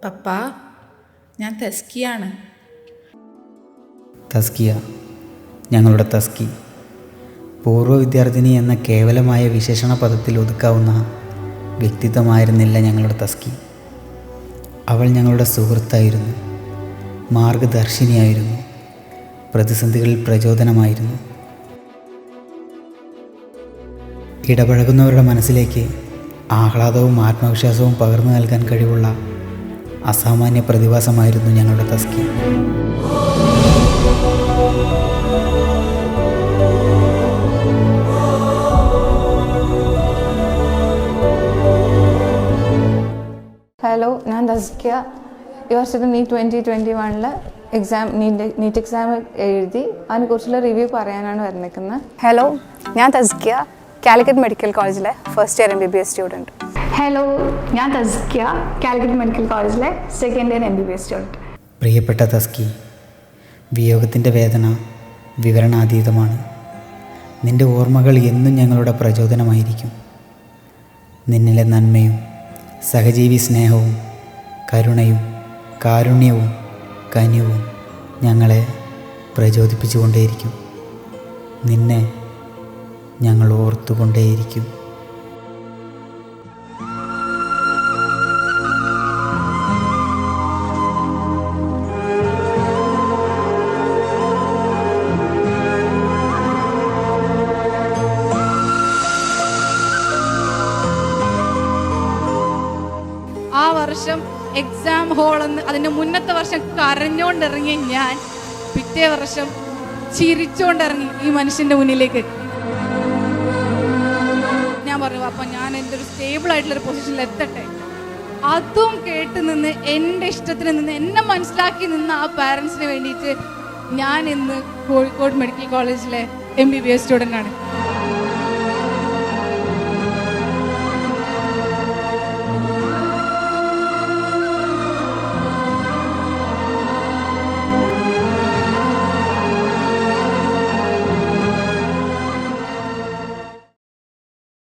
പപ്പാ, ഞാൻ തസ്കിയാണ്. തസ്കിയ, ഞങ്ങളുടെ തസ്കി. പൂർവ്വ വിദ്യാർത്ഥിനി എന്ന കേവലമായ വിശേഷണ പദത്തിൽ ഒതുക്കാവുന്ന വ്യക്തിത്വമായിരുന്നില്ല ഞങ്ങളുടെ തസ്കി. അവൾ ഞങ്ങളുടെ സുഹൃത്തായിരുന്നു, മാർഗദർശിനിയായിരുന്നു, പ്രതിസന്ധികളിൽ പ്രചോദനമായിരുന്നു. ഇടപഴകുന്നവരുടെ മനസ്സിലേക്ക് ആഹ്ലാദവും ആത്മവിശ്വാസവും പകർന്നു നൽകാൻ കഴിവുള്ള അസാമാന്യ പ്രതിഭാസമായിരുന്നു ഞങ്ങളുടെ തസ്കി. ഹലോ, ഞാൻ തസ്കിയ. ഈ വർഷത്തെ നീറ്റ് 2021 നീറ്റ് എക്സാം എഴുതി അതിനെക്കുറിച്ചുള്ള റിവ്യൂ പറയാനാണ് വന്നിരിക്കുന്നത്. ഹലോ, ഞാൻ തസ്കിയ, കാലിക്കറ്റ് മെഡിക്കൽ കോളേജിലെ first year MBBS student. Hello, ഞാൻ തസ്കിയ, കാലിക്കറ്റ് മെഡിക്കൽ കോളേജിലെ സെക്കൻഡ് ഇയർ MBBS സ്റ്റുഡൻറ്റ്. പ്രിയപ്പെട്ട തസ്കി, വിയോഗത്തിൻ്റെ വേദന വിവരണാതീതമാണ്. നിൻ്റെ ഓർമ്മകൾ എന്നും ഞങ്ങളുടെ പ്രചോദനമായിരിക്കും. നിന്നിലെ നന്മയും സഹജീവി സ്നേഹവും കരുണയും കാരുണ്യവും കനിവും ഞങ്ങളെ പ്രചോദിപ്പിച്ചുകൊണ്ടേയിരിക്കും. നിന്നെ ഞങ്ങൾ ഓർത്തുകൊണ്ടേയിരിക്കും. ആ വർഷം എക്സാം ഹാളെന്ന് അതിൻ്റെ മുന്നത്തെ വർഷം കരഞ്ഞുകൊണ്ടിറങ്ങിയ ഞാൻ പിറ്റേ വർഷം ചിരിച്ചുകൊണ്ടിറങ്ങി ഈ മനുഷ്യൻ്റെ മുന്നിലേക്ക്. ഞാൻ പറഞ്ഞു, അപ്പം ഞാൻ എൻ്റെ ഒരു സ്റ്റേബിൾ ആയിട്ടുള്ളൊരു പൊസിഷനിൽ എത്തട്ടെ. അതും കേട്ട് നിന്ന് എൻ്റെ ഇഷ്ടത്തിന് നിന്ന് എന്നെ മനസ്സിലാക്കി നിന്ന് ആ പാരൻസിന് വേണ്ടിയിട്ട് ഞാൻ ഇന്ന് കോഴിക്കോട് മെഡിക്കൽ കോളേജിലെ MBBS സ്റ്റുഡൻ്റ് ആണ്.